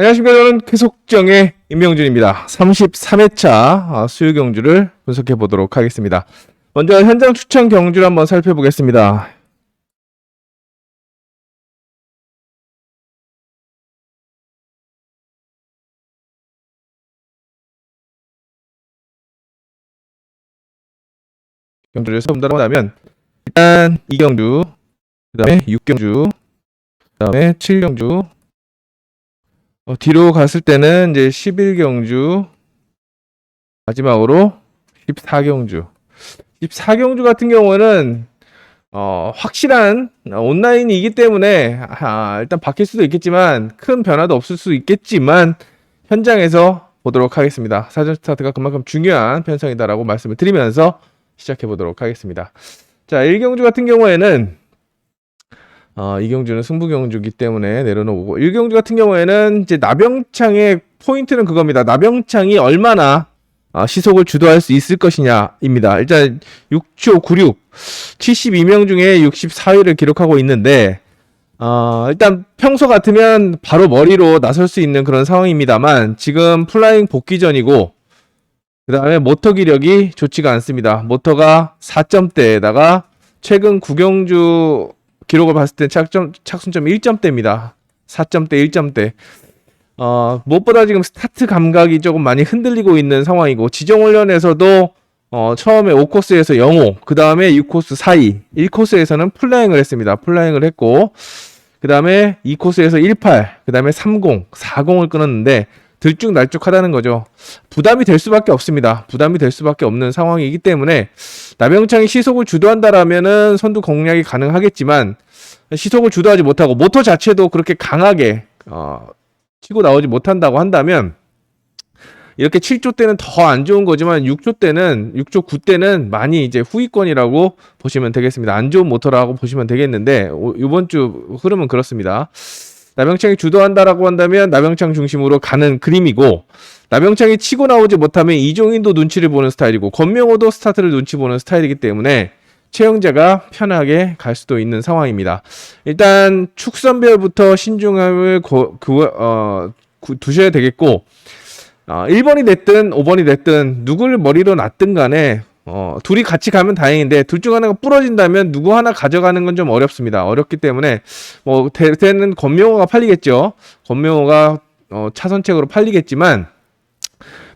안녕하십니까. 저는 계속정의 임명준입니다. 33회차 수요 경주를 분석해 보도록 하겠습니다. 먼저 현장 추천 경주를 한번 살펴보겠습니다. 경주를 본다면 일단 2경주, 그 다음에 6경주, 그 다음에 7경주, 뒤로 갔을 때는 이제 11경주, 마지막으로 14경주. 14경주 같은 경우는 확실한 온라인이기 때문에 일단 바뀔 수도 있겠지만 큰 변화도 없을 수 있겠지만 현장에서 보도록 하겠습니다. 사전 스타트가 그만큼 중요한 편성이다라고 말씀을 드리면서 시작해 보도록 하겠습니다. 자, 1경주 같은 경우에는 2경주는 승부경주이기 때문에 내려놓고 1경주 같은 경우에는 이제 나병창의 포인트는 그겁니다. 나병창이 얼마나 시속을 주도할 수 있을 것이냐입니다. 일단 6초 96 72명 중에 64위를 기록하고 있는데 일단 평소 같으면 바로 머리로 나설 수 있는 그런 상황입니다만 지금 플라잉 복귀 전이고 그 다음에 모터 기력이 좋지가 않습니다. 모터가 4점대에다가 최근 9경주 기록을 봤을 때 착순점 1점대입니다. 4점대 1점대. 무엇보다 지금 스타트 감각이 조금 많이 흔들리고 있는 상황이고 지정훈련에서도 처음에 5코스에서 0호, 그 다음에 6코스 4위, 1코스에서는 플라잉을 했습니다. 플라잉을 했고 그 다음에 2코스에서 18, 그 다음에 30, 40을 끊었는데 들쭉날쭉하다는 거죠. 부담이 될 수밖에 없습니다. 부담이 될 수밖에 없는 상황이기 때문에 나병창이 시속을 주도한다라면은 선두 공략이 가능하겠지만 시속을 주도하지 못하고 모터 자체도 그렇게 강하게 치고 나오지 못한다고 한다면 이렇게 7조 때는 더 안 좋은 거지만 6조 9 때는 많이 이제 후위권이라고 보시면 되겠습니다. 안 좋은 모터라고 보시면 되겠는데 이번 주 흐름은 그렇습니다. 나병창이 주도한다라고 한다면 나병창 중심으로 가는 그림이고 나병창이 치고 나오지 못하면 이종인도 눈치를 보는 스타일이고 권명호도 스타트를 눈치 보는 스타일이기 때문에 최영재가 편하게 갈 수도 있는 상황입니다. 일단 축선별부터 신중함을 두셔야 되겠고 1번이 됐든 5번이 됐든 누굴 머리로 놨든 간에 둘이 같이 가면 다행인데 둘 중 하나가 부러진다면 누구 하나 가져가는 건 좀 어렵습니다. 어렵기 때문에 대는 권명호가 팔리겠죠. 권명호가 차선책으로 팔리겠지만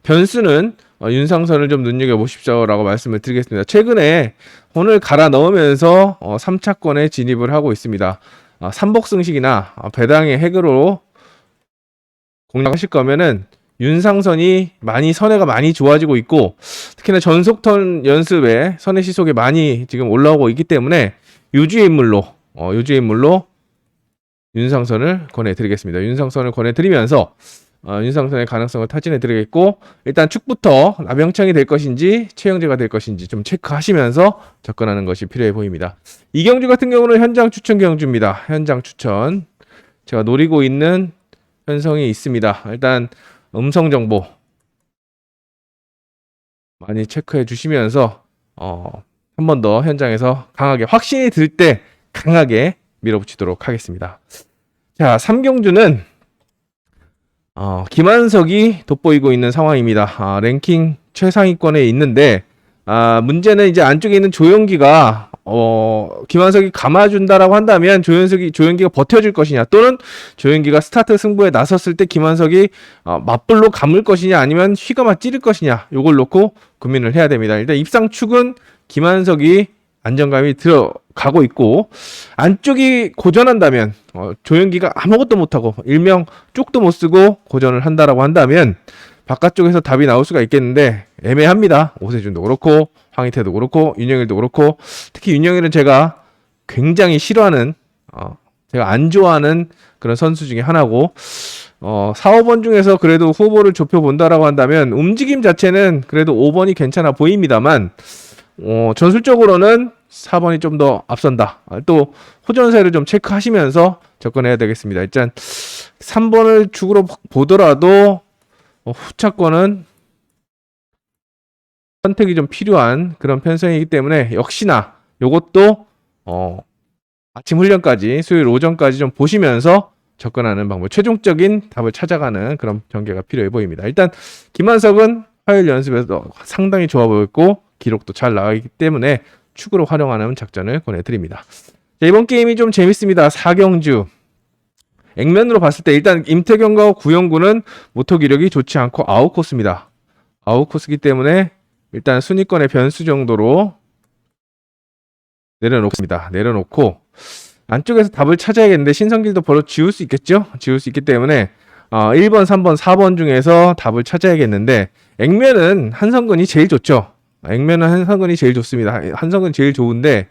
변수는 윤상선을 좀 눈여겨보십시오라고 말씀을 드리겠습니다. 최근에 혼을 갈아 넣으면서 3차권에 진입을 하고 있습니다. 삼복승식이나 배당의 핵으로 공략하실 거면은 윤상선이 선회가 많이 좋아지고 있고 특히나 전속턴 연습에 선회 시속이 많이 지금 올라오고 있기 때문에 유주의 인물로 윤상선을 권해드리겠습니다. 윤상선을 권해드리면서 윤상선의 가능성을 타진해드리겠고 일단 축부터 나병창이 될 것인지 최영재가 될 것인지 좀 체크하시면서 접근하는 것이 필요해 보입니다. 이경주 같은 경우는 현장 추천 경주입니다. 현장 추천 제가 노리고 있는 편성이 있습니다. 일단 음성 정보 많이 체크해 주시면서 한 번 더 현장에서 강하게 확신이 들 때 강하게 밀어붙이도록 하겠습니다. 자, 3경주는 김한석이 돋보이고 있는 상황입니다. 랭킹 최상위권에 있는데 문제는 이제 안쪽에 있는 조영기가 김한석이 감아준다라고 한다면 조영기가 버텨줄 것이냐 또는 조영기가 스타트 승부에 나섰을 때 김한석이 맞불로 감을 것이냐 아니면 휘감아 찌를 것이냐 요걸 놓고 고민을 해야 됩니다. 일단 입상축은 김한석이 안정감이 들어가고 있고 안쪽이 고전한다면 조영기가 아무것도 못하고 일명 쪽도 못 쓰고 고전을 한다라고 한다면 바깥쪽에서 답이 나올 수가 있겠는데 애매합니다. 오세준도 그렇고 황희태도 그렇고 윤영일도 그렇고 특히 윤영일은 제가 굉장히 싫어하는 제가 안 좋아하는 그런 선수 중에 하나고 4, 5번 중에서 그래도 후보를 좁혀본다라고 한다면 움직임 자체는 그래도 5번이 괜찮아 보입니다만 전술적으로는 4번이 좀 더 앞선다. 또 호전세를 좀 체크하시면서 접근해야 되겠습니다. 일단 3번을 축으로 보더라도 후차권은 선택이 좀 필요한 그런 편성이기 때문에 역시나 요것도 아침 훈련까지 수요일 오전까지 좀 보시면서 접근하는 방법, 최종적인 답을 찾아가는 그런 전개가 필요해 보입니다. 일단 김한석은 화요일 연습에서 상당히 좋아 보였고 기록도 잘 나가기 때문에 축으로 활용하는 작전을 권해드립니다. 자, 이번 게임이 좀 재밌습니다. 4경주. 액면으로 봤을 때 일단 임태경과 구영구는 모터 기력이 좋지 않고 아웃코스입니다. 아웃코스기 때문에 일단 순위권의 변수 정도로 내려놓습니다. 내려놓고 안쪽에서 답을 찾아야겠는데 신성길도 바로 지울 수 있겠죠? 지울 수 있기 때문에 1번, 3번, 4번 중에서 답을 찾아야겠는데 액면은 한성근이 제일 좋죠. 액면은 한성근이 제일 좋습니다. 한성근 제일 좋은데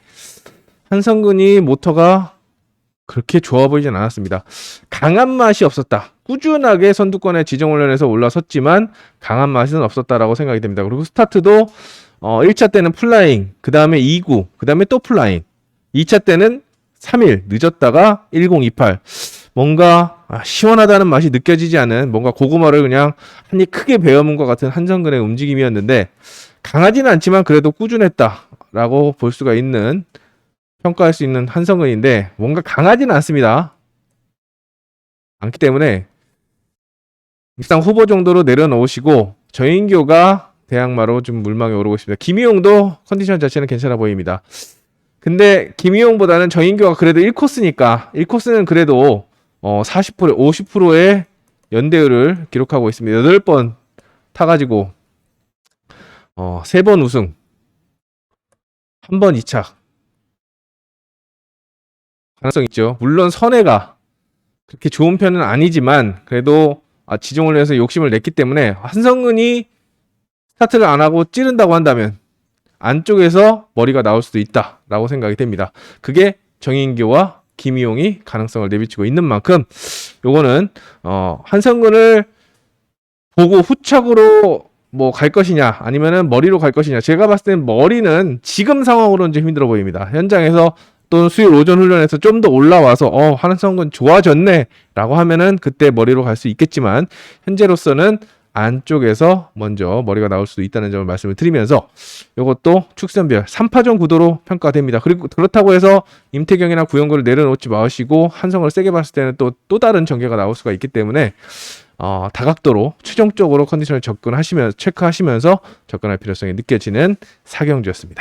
한성근이 모터가 그렇게 좋아 보이진 않았습니다. 강한 맛이 없었다. 꾸준하게 선두권에 지정훈련에서 올라섰지만 강한 맛은 없었다라고 생각이 됩니다. 그리고 스타트도 1차 때는 플라잉, 그 다음에 2구, 그 다음에 또 플라잉, 2차 때는 3일 늦었다가 1028. 뭔가 시원하다는 맛이 느껴지지 않은 뭔가 고구마를 그냥 한 입 크게 베어문 것 같은 한성근의 움직임이었는데 강하지는 않지만 그래도 꾸준했다라고 볼 수가 있는, 평가할 수 있는 한성근인데 뭔가 강하지는 않습니다. 않기 때문에 일단 후보 정도로 내려놓으시고 정인교가 대항마로 좀 물망에 오르고 있습니다. 김희용도 컨디션 자체는 괜찮아 보입니다. 근데 김희용보다는 정인교가 그래도 1코스니까 1코스는 그래도 40% 50%의 연대율을 기록하고 있습니다. 8번 타가지고 3번 우승, 1번 2착 가능성 있죠. 물론 선해가 그렇게 좋은 편은 아니지만 그래도 지정훈련에서 욕심을 냈기 때문에 한성근이 스타트를 안 하고 찌른다고 한다면 안쪽에서 머리가 나올 수도 있다라고 생각이 됩니다. 그게 정인교와 김희용이 가능성을 내비치고 있는 만큼 요거는 한성근을 보고 후착으로 뭐 갈 것이냐 아니면은 머리로 갈 것이냐, 제가 봤을 때는 머리는 지금 상황으로는 좀 힘들어 보입니다. 현장에서 또 수요일 오전 훈련에서 좀 더 올라와서 한성근 좋아졌네 라고 하면은 그때 머리로 갈 수 있겠지만 현재로서는 안쪽에서 먼저 머리가 나올 수도 있다는 점을 말씀을 드리면서 이것도 축선별 3파전 구도로 평가됩니다. 그리고 그렇다고 해서 임태경이나 구영구를 내려놓지 마시고 한성을 세게 봤을 때는 또 다른 전개가 나올 수가 있기 때문에 다각도로 최종적으로 컨디션을 체크하시면서 접근할 필요성이 느껴지는 4경주였습니다.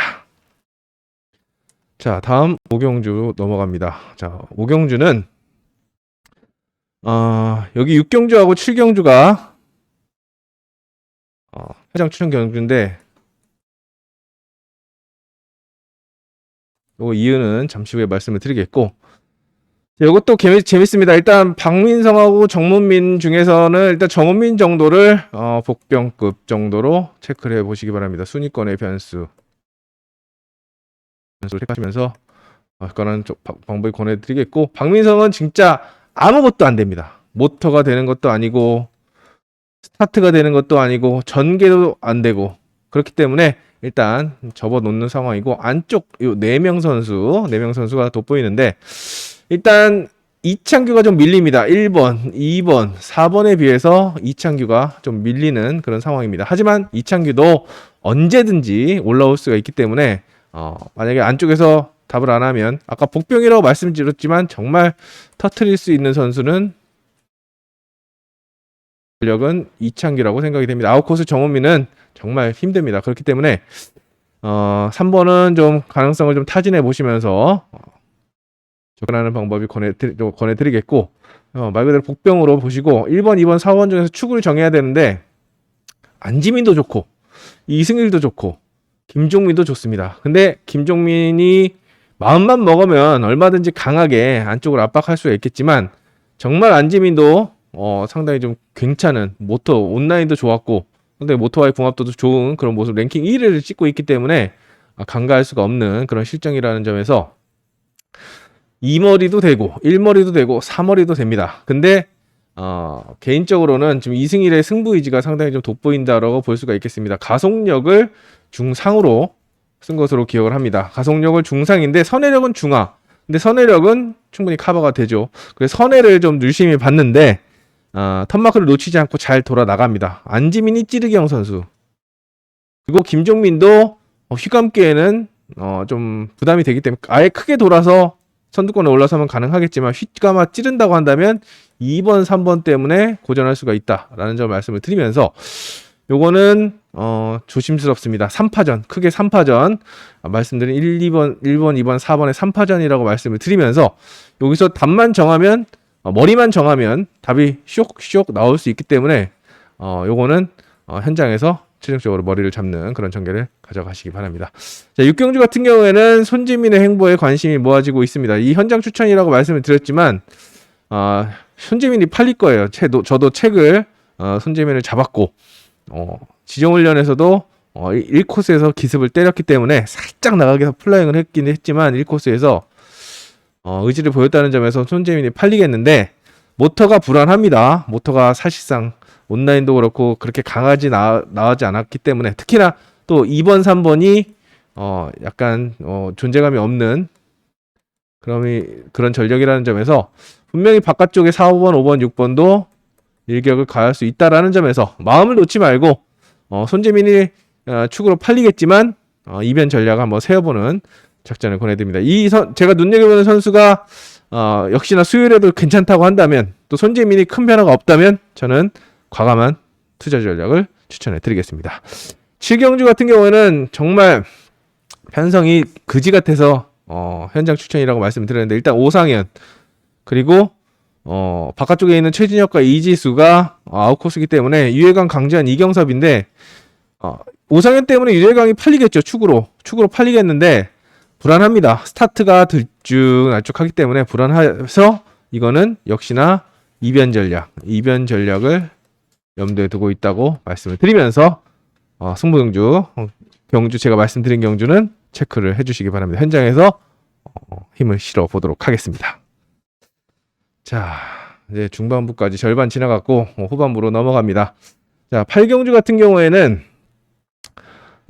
자, 다음 5경주 넘어갑니다. 자, 5경주는 여기 6경주하고 7경주가 회장 추천 경주인데 요 이유는 잠시 후에 말씀을 드리겠고, 이것도 재밌습니다. 일단 박민성하고 정문민 중에서는 일단 정문민 정도를 복병급 정도로 체크를 해보시기 바랍니다. 순위권의 변수를 체크하시면서 그런 방법을 권해드리겠고, 박민성은 진짜 아무것도 안 됩니다. 모터가 되는 것도 아니고 스타트가 되는 것도 아니고 전개도 안 되고 그렇기 때문에 일단 접어놓는 상황이고, 안쪽 요 4명 선수가 돋보이는데 일단 이창규가 좀 밀립니다. 1번, 2번, 4번에 비해서 이창규가 좀 밀리는 그런 상황입니다. 하지만 이창규도 언제든지 올라올 수가 있기 때문에 만약에 안쪽에서 답을 안 하면, 아까 복병이라고 말씀드렸지만 정말 터트릴 수 있는 선수는 전력은 이창규라고 생각이 됩니다. 아웃코스 정원민은 정말 힘듭니다. 그렇기 때문에 3번은 좀 가능성을 좀 타진해 보시면서 접근하는 방법이 권해드리겠고, 말 그대로 복병으로 보시고 1번, 2번, 4번 중에서 축을 정해야 되는데 안지민도 좋고 이승일도 좋고 김종민도 좋습니다. 근데 김종민이 마음만 먹으면 얼마든지 강하게 안쪽으로 압박할 수가 있겠지만 정말 안지민도 상당히 좀 괜찮은 모터 온라인도 좋았고 상당히 모터와의 궁합도도 좋은 그런 모습, 랭킹 1위를 찍고 있기 때문에 간과할 수가 없는 그런 실정이라는 점에서 2머리도 되고 1머리도 되고 4머리도 됩니다. 근데 개인적으로는 지금 이승일의 승부 의지가 상당히 좀 돋보인다라고 볼 수가 있겠습니다. 가속력을 중상으로 쓴 것으로 기억을 합니다. 가속력을 중상인데 선회력은 중하. 근데 선회력은 충분히 커버가 되죠. 그래서 선회를 좀 유심히 봤는데 턴마크를 놓치지 않고 잘 돌아 나갑니다. 안지민이 찌르기형 선수. 그리고 김종민도 휘감기에는 좀 부담이 되기 때문에 아예 크게 돌아서 선두권에 올라서면 가능하겠지만 휘가마 찌른다고 한다면 2번, 3번 때문에 고전할 수가 있다라는 점 말씀을 드리면서 요거는 조심스럽습니다. 3파전, 크게 3파전 말씀드린 1번, 2번, 4번의 3파전이라고 말씀을 드리면서 여기서 답만 정하면 머리만 정하면 답이 쇽쇽 나올 수 있기 때문에 요거는 현장에서 최종적으로 머리를 잡는 그런 전개를 가져가시기 바랍니다. 자, 육경주 같은 경우에는 손재민의 행보에 관심이 모아지고 있습니다. 이 현장 추천이라고 말씀을 드렸지만 손재민이 팔릴 거예요. 저도 책을 손재민을 잡았고 지정훈련에서도 1코스에서 기습을 때렸기 때문에 살짝 나가게 해서 플라잉을 했긴 했지만 1코스에서 의지를 보였다는 점에서 손재민이 팔리겠는데 모터가 불안합니다. 모터가 사실상 온라인도 그렇고 그렇게 강하지 나오지 않았기 때문에 특히나 또 2번, 3번이 약간 존재감이 없는 그런 전력이라는 점에서 분명히 바깥쪽에 4, 5번, 5번, 6번도 일격을 가할 수 있다라는 점에서 마음을 놓지 말고 손재민이 축으로 팔리겠지만 이변 전략 한번 세워보는 작전을 권해드립니다. 제가 눈여겨보는 선수가 역시나 수요일에도 괜찮다고 한다면 또 손재민이 큰 변화가 없다면 저는 과감한 투자 전략을 추천해 드리겠습니다. 7경주 같은 경우에는 정말 편성이 그지 같아서 현장 추천이라고 말씀드렸는데 일단 오상현 그리고 바깥쪽에 있는 최진혁과 이지수가 아웃코스이기 때문에 유해강, 강지한, 이경섭인데 오상현 때문에 유해강이 팔리겠죠. 축으로 팔리겠는데 불안합니다. 스타트가 들쭉날쭉하기 때문에 불안해서 이거는 역시나 이변 전략을 염두에 두고 있다고 말씀을 드리면서 승부경주 제가 말씀드린 경주는 체크를 해주시기 바랍니다. 현장에서 힘을 실어 보도록 하겠습니다. 자, 이제 중반부까지 절반 지나갔고 후반부로 넘어갑니다. 자, 8경주 같은 경우에는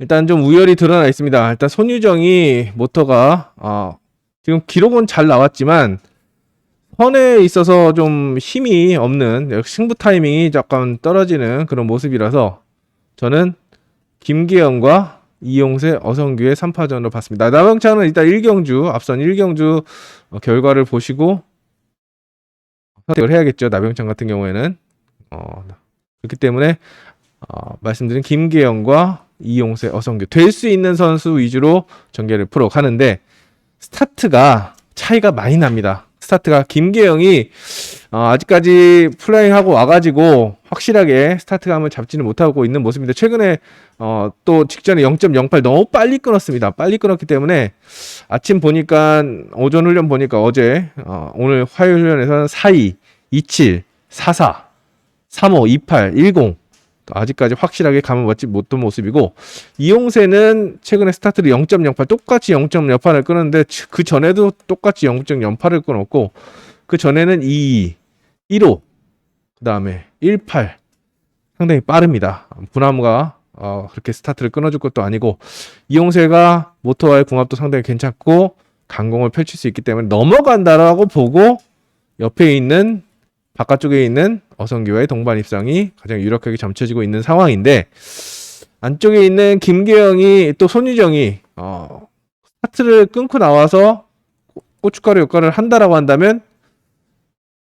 일단 좀 우열이 드러나 있습니다. 일단 손유정이 모터가 지금 기록은 잘 나왔지만 선에 있어서 좀 힘이 없는 승부 타이밍이 약간 떨어지는 그런 모습이라서 저는 김기현과 이용세, 어성규의 3파전으로 봤습니다. 나병창은 일단 1경주 앞선 1경주 결과를 보시고 선택을 해야겠죠. 나병창 같은 경우에는 그렇기 때문에 말씀드린 김기현과 이용세, 어성규 될 수 있는 선수 위주로 전개를 풀어가는데 스타트가 차이가 많이 납니다. 스타트가 김계영이 아직까지 플라잉하고 와가지고 확실하게 스타트감을 잡지는 못하고 있는 모습인데 최근에 또 직전에 0.08 너무 빨리 끊었습니다. 빨리 끊었기 때문에 아침 보니까 오전 훈련 보니까 어제 오늘 화요일 훈련에서는 42, 27, 44, 35, 28, 10 아직까지 확실하게 감을 받지 못한 모습이고 이용세는 최근에 스타트를 0.08 똑같이 0.08을 끊었는데 그 전에도 똑같이 0.08을 끊었고 그 전에는 22, 15 그 다음에 18 상당히 빠릅니다. 분함과 그렇게 스타트를 끊어줄 것도 아니고 이용세가 모터와의 궁합도 상당히 괜찮고 강공을 펼칠 수 있기 때문에 넘어간다라고 보고 옆에 있는 바깥쪽에 있는 어성규와의 동반 입상이 가장 유력하게 점쳐지고 있는 상황인데 안쪽에 있는 김계영이 또 손유정이 스타트를 끊고 나와서 고춧가루 역할을 한다라고 한다면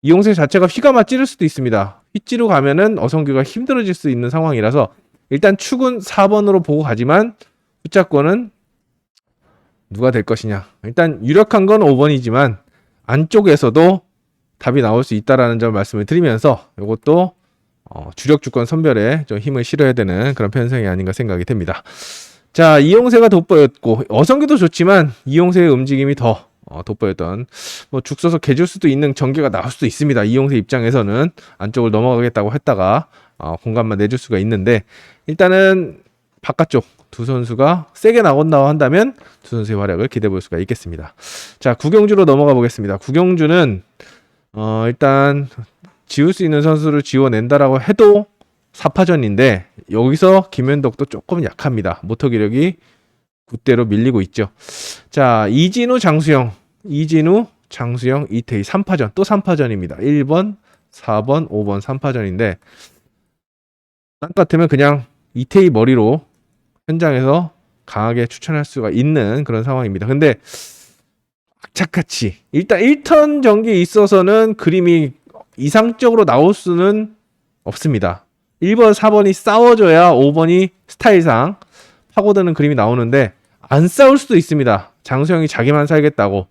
이용세 자체가 휘가마 찌를 수도 있습니다. 휘찌로 가면은 어성규가 힘들어질 수 있는 상황이라서 일단 축은 4번으로 보고 가지만 후자권은 누가 될 것이냐. 일단 유력한 건 5번이지만 안쪽에서도 답이 나올 수 있다라는 점 말씀을 드리면서 이것도 주력 주권 선별에 좀 힘을 실어야 되는 그런 편성이 아닌가 생각이 됩니다. 자, 이용세가 돋보였고 어성규도 좋지만 이용세의 움직임이 더 돋보였던 죽 써서 개줄 수도 있는 전개가 나올 수도 있습니다. 이용세 입장에서는 안쪽을 넘어가겠다고 했다가 공간만 내줄 수가 있는데 일단은 바깥쪽 두 선수가 세게 나온다고 한다면 두 선수의 활약을 기대해 볼 수가 있겠습니다. 자, 구경주로 넘어가 보겠습니다. 구경주는 일단 지울 수 있는 선수를 지워낸다라고 해도 4파전인데 여기서 김현덕도 조금 약합니다. 모터 기력이 굿대로 밀리고 있죠. 자, 이진우, 장수영, 이태희 3파전 또 3파전입니다. 1번, 4번, 5번 3파전인데 딴 같으면 그냥 이태희 머리로 현장에서 강하게 추천할 수가 있는 그런 상황입니다. 근데 악착같이 일단 1턴 전기에 있어서는 그림이 이상적으로 나올 수는 없습니다. 1번, 4번이 싸워줘야 5번이 스타일상 파고드는 그림이 나오는데 안 싸울 수도 있습니다. 장수영이 자기만 살겠다고.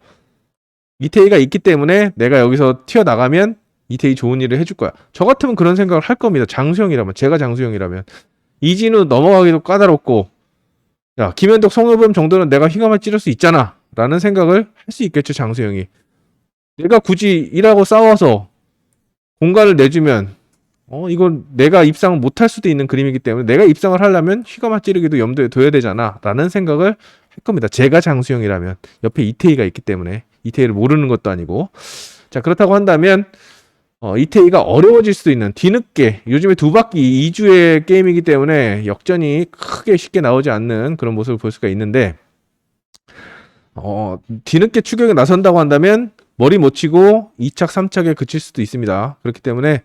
이태희가 있기 때문에 내가 여기서 튀어나가면 이태희 좋은 일을 해줄 거야. 저 같으면 그런 생각을 할 겁니다. 장수영이라면, 제가 장수영이라면. 이진우 넘어가기도 까다롭고, 야, 김현덕, 송효범 정도는 내가 휘감아 찌를 수 있잖아 라는 생각을 할 수 있겠죠. 장수영이. 내가 굳이 일하고 싸워서 공간을 내주면 이건 내가 입상을 못할 수도 있는 그림이기 때문에 내가 입상을 하려면 휘감아 찌르기도 염두에 둬야 되잖아 라는 생각을 할 겁니다. 제가 장수영이라면. 옆에 이태희가 있기 때문에. 이태희를 모르는 것도 아니고. 자, 그렇다고 한다면 이태희가 어려워질 수도 있는, 뒤늦게, 요즘에 두 바퀴 2주의 게임이기 때문에 역전이 크게 쉽게 나오지 않는 그런 모습을 볼 수가 있는데, 뒤늦게 추격에 나선다고 한다면 머리 못 치고 2착 3착에 그칠 수도 있습니다. 그렇기 때문에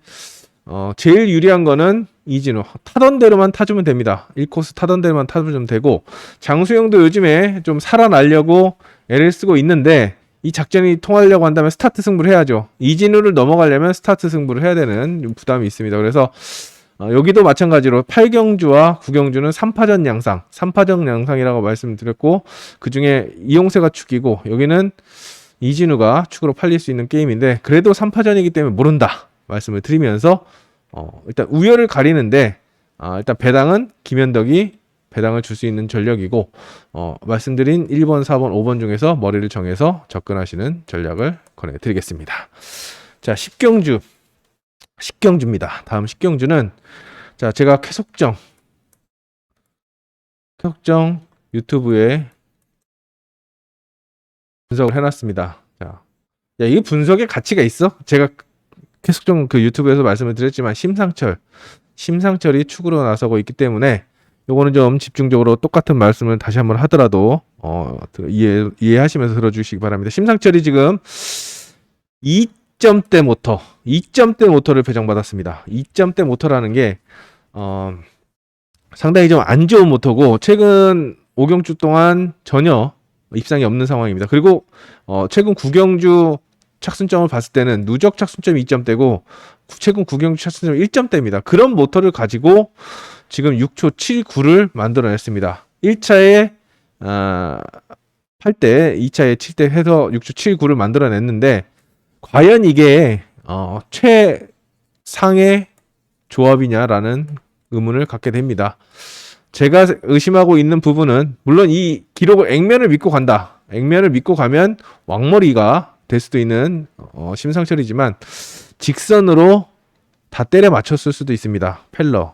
제일 유리한 거는 이진우, 타던 대로만 타주면 됩니다. 1코스 타던 대로만 타주면 되고, 장수영도 요즘에 좀 살아나려고 애를 쓰고 있는데 이 작전이 통하려고 한다면 스타트 승부를 해야죠. 이진우를 넘어가려면 스타트 승부를 해야 되는 부담이 있습니다. 그래서 여기도 마찬가지로 8경주와 9경주는 3파전 양상, 3파전 양상이라고 말씀드렸고, 그 중에 이용세가 축이고 여기는 이진우가 축으로 팔릴 수 있는 게임인데, 그래도 3파전이기 때문에 모른다 말씀을 드리면서 일단 우열을 가리는데, 일단 배당은 김현덕이 배당을 줄 수 있는 전력이고, 말씀드린 1번, 4번, 5번 중에서 머리를 정해서 접근하시는 전략을 권해드리겠습니다. 자, 10경주입니다. 다음 10경주는, 자, 제가 쾌속정 유튜브에 분석을 해놨습니다. 자, 야, 이게 분석의 가치가 있어? 제가 쾌속정 그 유튜브에서 말씀을 드렸지만 심상철이 축으로 나서고 있기 때문에 요거는 좀 집중적으로 똑같은 말씀을 다시 한번 하더라도 이해하시면서 들어주시기 바랍니다. 심상철이 지금 2점대 모터를 배정받았습니다. 2점대 모터라는 게 상당히 좀 안 좋은 모터고, 최근 5경주 동안 전혀 입상이 없는 상황입니다. 그리고 최근 9경주 착순점을 봤을 때는 누적 착순점이 2점대고 최근 9경주 착순점이 1점대입니다. 그런 모터를 가지고 지금 6초 79를 만들어냈습니다. 1차에 8대, 2차에 7대 해서 6초 79를 만들어냈는데, 과연 이게 최상의 조합이냐라는 의문을 갖게 됩니다. 제가 의심하고 있는 부분은, 물론 이 기록을 액면을 믿고 간다. 액면을 믿고 가면 왕머리가 될 수도 있는 심상철이지만, 직선으로 다 때려 맞췄을 수도 있습니다. 펠러,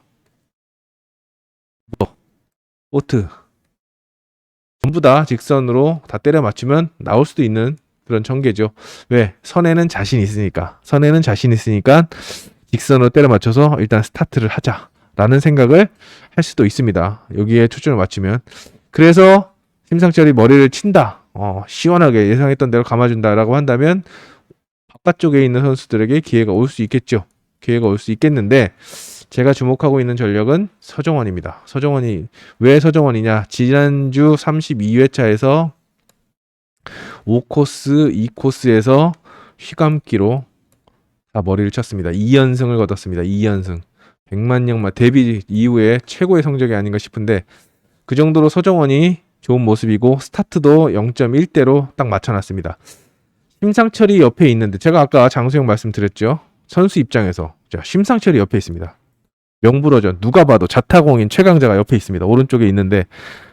오트 전부 다 직선으로 다 때려 맞추면 나올 수도 있는 그런 전개죠. 왜? 선에는 자신 있으니까 직선으로 때려 맞춰서 일단 스타트를 하자라는 생각을 할 수도 있습니다. 여기에 초점을 맞추면. 그래서 심상철이 머리를 친다, 시원하게 예상했던 대로 감아준다라고 한다면 바깥쪽에 있는 선수들에게 기회가 올 수 있겠죠. 기회가 올 수 있겠는데, 제가 주목하고 있는 전력은 서정원입니다. 서정원이, 왜 서정원이냐? 지난주 32회차에서 5코스, 2코스에서 휘감기로 다 머리를 쳤습니다. 2연승을 거뒀습니다. 2연승. 100만 영마 데뷔 이후에 최고의 성적이 아닌가 싶은데, 그 정도로 서정원이 좋은 모습이고, 스타트도 0.1대로 딱 맞춰놨습니다. 심상철이 옆에 있는데, 제가 아까 장수영 말씀드렸죠. 선수 입장에서. 자, 심상철이 옆에 있습니다. 명불허전, 누가 봐도 자타공인 최강자가 옆에 있습니다. 오른쪽에 있는데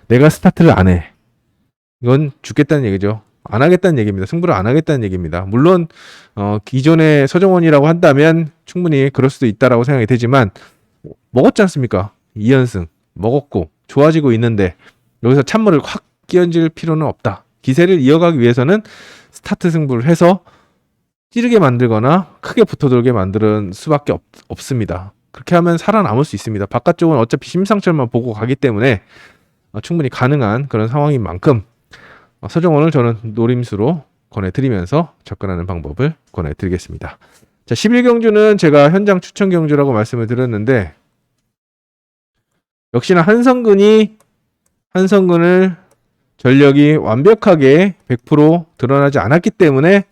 내가 스타트를 안 해. 이건 죽겠다는 얘기죠. 안 하겠다는 얘기입니다. 승부를 안 하겠다는 얘기입니다. 물론 기존의 서정원이라고 한다면 충분히 그럴 수도 있다라고 생각이 되지만, 먹었지 않습니까? 2연승 먹었고 좋아지고 있는데 여기서 찬물을 확 끼얹을 필요는 없다. 기세를 이어가기 위해서는 스타트 승부를 해서 찌르게 만들거나 크게 붙어들게 만드는 수밖에 없습니다. 그렇게 하면 살아남을 수 있습니다. 바깥쪽은 어차피 심상철만 보고 가기 때문에 충분히 가능한 그런 상황인 만큼 서정원을 저는 노림수로 권해드리면서 접근하는 방법을 권해드리겠습니다. 자, 11경주는 제가 현장 추천 경주라고 말씀을 드렸는데, 역시나 한성근을 전력이 완벽하게 100% 드러나지 않았기 때문에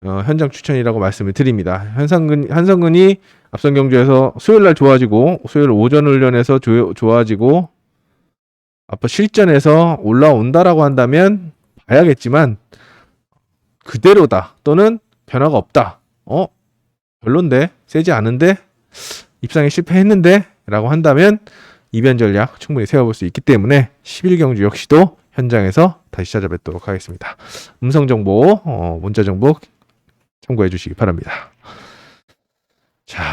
현장 추천이라고 말씀을 드립니다. 한성근이 앞선 경주에서 수요일날 좋아지고 수요일 오전 훈련에서 좋아지고 앞으로 실전에서 올라온다라고 한다면 봐야겠지만 그대로다 또는 변화가 없다. 별론데 세지 않은데 입상에 실패했는데 라고 한다면 이변 전략 충분히 세워볼 수 있기 때문에 11경주 역시도 현장에서 다시 찾아뵙도록 하겠습니다. 음성정보, 문자정보 참고해 주시기 바랍니다. 자,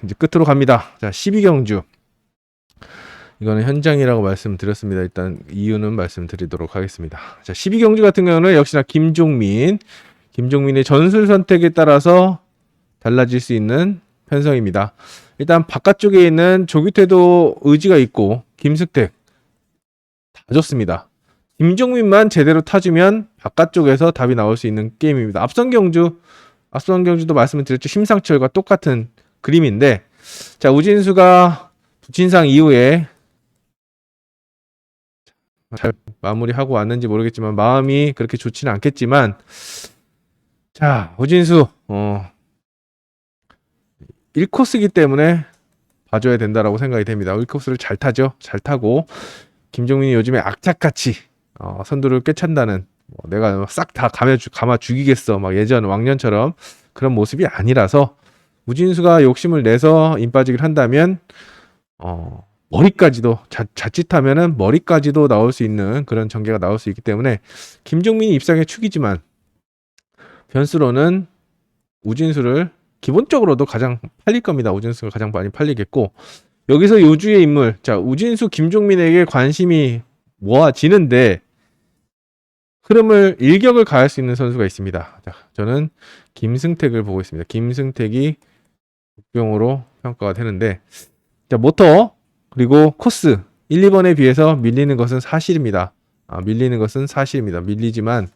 이제 끝으로 갑니다. 자, 12경주. 이거는 현장이라고 말씀드렸습니다. 일단 이유는 말씀드리도록 하겠습니다. 자, 12경주 같은 경우는 역시나 김종민의 전술 선택에 따라서 달라질 수 있는 편성입니다. 일단 바깥쪽에 있는 조규태도 의지가 있고 김승택 다 좋습니다. 김종민만 제대로 타주면 바깥쪽에서 답이 나올 수 있는 게임입니다. 앞선 경주도 말씀을 드렸죠. 심상철과 똑같은 그림인데, 자, 우진수가 부친상 이후에 잘 마무리하고 왔는지 모르겠지만 마음이 그렇게 좋지는 않겠지만, 자, 우진수 1코스이기 때문에 봐줘야 된다라고 생각이 됩니다. 1코스를 잘 타죠. 잘 타고 김종민이 요즘에 악착같이 선두를 꿰찬다는, 내가 싹 다 감아 죽이겠어 막 예전 왕년처럼 그런 모습이 아니라서 우진수가 욕심을 내서 임 빠지기를 한다면 머리까지도 자칫하면은 머리까지도 나올 수 있는 그런 전개가 나올 수 있기 때문에 김종민이 입상의 축이지만 변수로는 우진수를 기본적으로도 가장 팔릴 겁니다. 우진수가 가장 많이 팔리겠고, 여기서 요주의 인물, 자, 우진수 김종민에게 관심이 모아지는데 일격을 가할 수 있는 선수가 있습니다. 자, 저는 김승택을 보고 있습니다. 김승택이 국병으로 평가가 되는데, 자, 모터 그리고 코스 1, 2번에 비해서 밀리는 것은 사실입니다. 밀리지만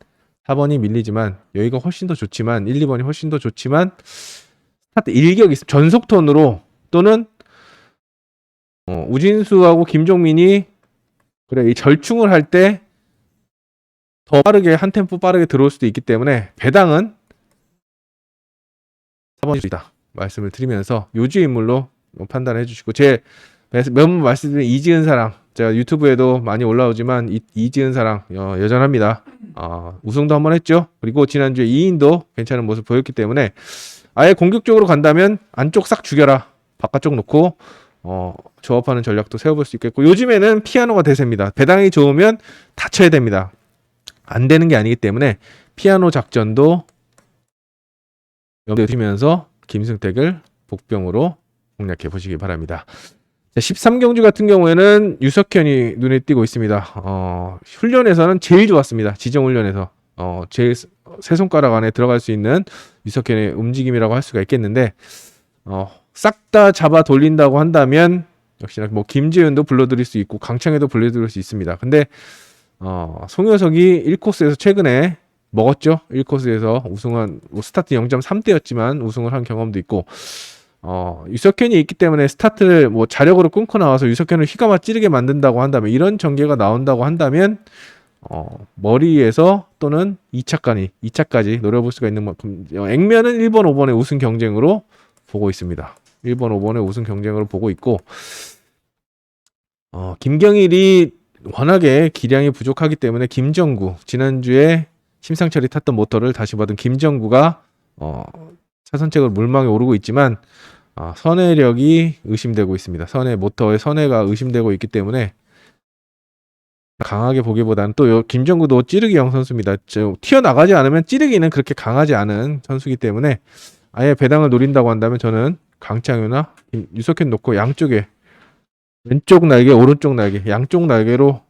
4번이 밀리지만 여기가 훨씬 더 좋지만 1, 2번이 훨씬 더 좋지만 스타트 일격이 전속턴으로 또는 우진수하고 김종민이 이 절충을 할 때 더 빠르게 한 템포 빠르게 들어올 수도 있기 때문에 배당은 4번일 수 있다 말씀을 드리면서 요주의 인물로 판단해 주시고, 제 몇번 말씀드린 이지은 사랑, 제가 유튜브에도 많이 올라오지만 이지은 사랑 여전합니다. 우승도 한번 했죠. 그리고 지난주에 2인도 괜찮은 모습 보였기 때문에 아예 공격적으로 간다면 안쪽 싹 죽여라, 바깥쪽 놓고 조합하는 전략도 세워볼 수 있겠고, 요즘에는 피아노가 대세입니다. 배당이 좋으면 다쳐야 됩니다. 안 되는 게 아니기 때문에 피아노 작전도 염두에 두시면서 김승택을 복병으로 공략해 보시기 바랍니다. 13경주 같은 경우에는 유석현이 눈에 띄고 있습니다. 훈련에서는 제일 좋았습니다. 지정훈련에서 제일 세 손가락 안에 들어갈 수 있는 유석현의 움직임이라고 할 수가 있겠는데, 싹 다 잡아 돌린다고 한다면 역시나 김재윤도 불러들일 수 있고 강창에도 불러들일 수 있습니다. 근데 송효석이 1코스에서 최근에 먹었죠. 1코스에서 우승한, 스타트 0.3대였지만 우승을 한 경험도 있고, 유석현이 있기 때문에 스타트를 자력으로 끊고 나와서 유석현을 휘감아 찌르게 만든다고 한다면, 이런 전개가 나온다고 한다면 머리에서 또는 2차까지 노려볼 수가 있는 만큼 액면은 1번, 5번의 우승 경쟁으로 보고 있습니다. 1번, 5번의 우승 경쟁으로 보고 있고, 김경일이 워낙에 기량이 부족하기 때문에 김정구, 지난주에 심상철이 탔던 모터를 다시 받은 김정구가 차선책으로 물망에 오르고 있지만 선회력이 의심되고 있습니다. 모터의 선회가 의심되고 있기 때문에 강하게 보기보다는, 또 김정구도 찌르기형 선수입니다. 튀어나가지 않으면 찌르기는 그렇게 강하지 않은 선수이기 때문에 아예 배당을 노린다고 한다면 저는 강창규나 유석현 놓고 양쪽에, 왼쪽 날개, 오른쪽 날개, 양쪽 날개로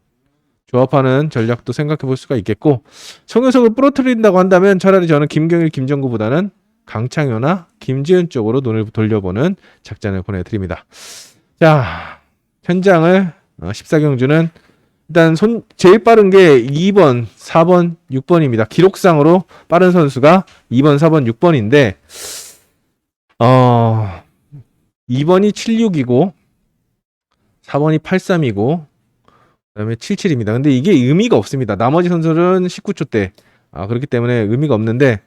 조합하는 전략도 생각해 볼 수가 있겠고, 송효석을 부러뜨린다고 한다면 차라리 저는 김경일, 김정구보다는 강창효나 김지은 쪽으로 눈을 돌려보는 작전을 보내드립니다. 자, 현장을 14경주는 일단 제일 빠른 게 2번, 4번, 6번입니다. 기록상으로 빠른 선수가 2번, 4번, 6번인데 2번이 76이고 4번이 83이고 그다음에 77입니다. 근데 이게 의미가 없습니다. 나머지 선수는 19초 대. 그렇기 때문에 의미가 없는데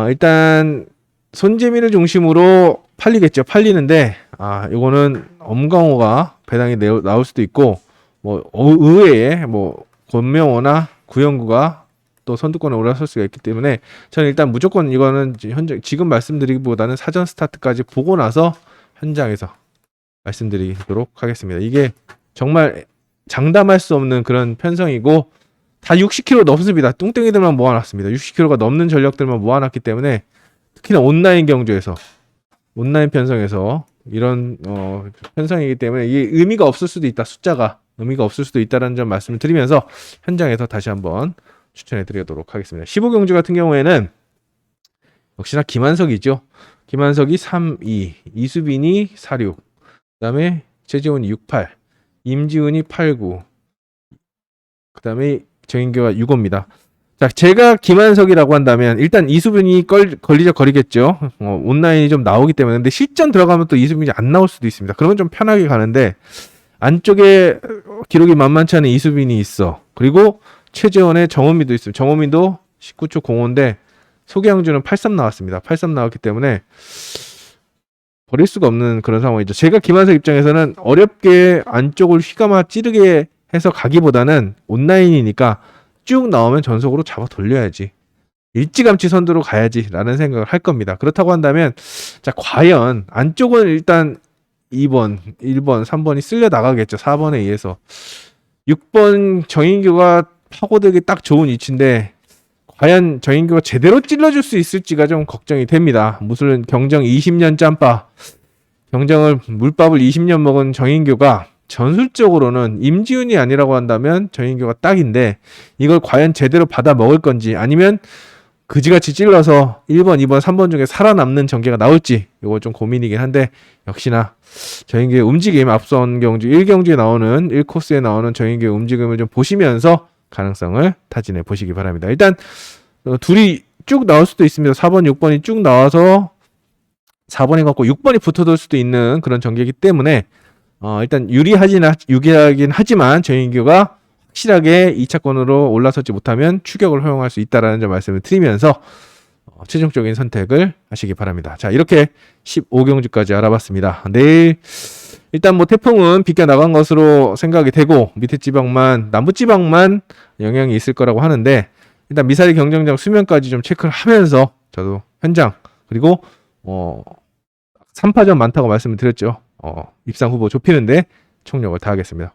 일단 손재민을 중심으로 팔리겠죠. 팔리는데 이거는 엄강호가 배당이 나올 수도 있고 뭐 의외에 뭐 권명호나 구영구가 또 선두권에 올라설 수가 있기 때문에 저는 일단 무조건 이거는 지금 말씀드리기보다는 사전 스타트까지 보고 나서 현장에서 말씀드리도록 하겠습니다. 이게 정말 장담할 수 없는 그런 편성이고 다 60kg 넘습니다. 뚱땡이들만 모아놨습니다. 60kg가 넘는 전력들만 모아놨기 때문에 특히나 온라인 경주에서 온라인 편성에서 이런 편성이기 때문에 이게 의미가 없을 수도 있다. 숫자가 의미가 없을 수도 있다는 점 말씀을 드리면서 현장에서 다시 한번 추천해 드리도록 하겠습니다. 15경주 같은 경우에는 역시나 김한석이죠. 김한석이 3-2, 이수빈이 4-6, 그 다음에 최지훈이 6-8, 임지훈이 8-9, 그 다음에 정인규가 6-5입니다. 자, 제가 김한석이라고 한다면 일단 이수빈이 걸리겠죠. 온라인이 좀 나오기 때문에. 근데 실전 들어가면 또 이수빈이 안 나올 수도 있습니다. 그러면 좀 편하게 가는데 안쪽에 기록이 만만치 않은 이수빈이 있어. 그리고 최재원의 정호민도 있어요. 정호민도 19초 05인데 소개양주는 83 나왔습니다. 83 나왔기 때문에 버릴 수가 없는 그런 상황이죠. 제가 김한석 입장에서는 어렵게 안쪽을 휘감아 찌르게 해서 가기보다는 온라인이니까 쭉 나오면 전속으로 잡아 돌려야지. 일찌감치 선두로 가야지 라는 생각을 할 겁니다. 그렇다고 한다면 자 과연 안쪽은 일단 2번, 1번, 3번이 쓸려 나가겠죠. 4번에 의해서. 6번 정인규가 파고들기 딱 좋은 위치인데 과연 정인규가 제대로 찔러줄 수 있을지가 좀 걱정이 됩니다. 무슨 경정 20년 짬바, 경정을 물밥을 20년 먹은 정인규가 전술적으로는 임지훈이 아니라고 한다면 정인규가 딱인데 이걸 과연 제대로 받아 먹을 건지 아니면 그지같이 찔러서 1번, 2번, 3번 중에 살아남는 전개가 나올지 이거 좀 고민이긴 한데 역시나 정인규의 움직임 앞선 경주 1경주에 나오는 1코스에 나오는 정인규의 움직임을 좀 보시면서 가능성을 타진해 보시기 바랍니다. 일단 둘이 쭉 나올 수도 있습니다. 4번, 6번이 쭉 나와서 4번이 갖고 6번이 붙어들 수도 있는 그런 전개이기 때문에 일단 유리하긴 하지만 정인규가 확실하게 2차권으로 올라서지 못하면 추격을 허용할 수 있다라는 점 말씀을 드리면서 최종적인 선택을 하시기 바랍니다. 자, 이렇게 15경주까지 알아봤습니다. 내일 일단 뭐 태풍은 비껴나간 것으로 생각이 되고 밑에 지방만 남부 지방만 영향이 있을 거라고 하는데 일단 미사리 경정장 수면까지 좀 체크를 하면서 저도 현장 그리고 3파전 많다고 말씀을 드렸죠. 입상 후보 좁히는데 총력을 다하겠습니다.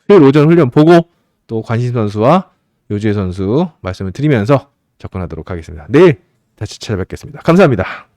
수요일 오전 훈련 보고 또 관심 선수와 요지혜 선수 말씀을 드리면서 접근하도록 하겠습니다. 내일 다시 찾아뵙겠습니다. 감사합니다.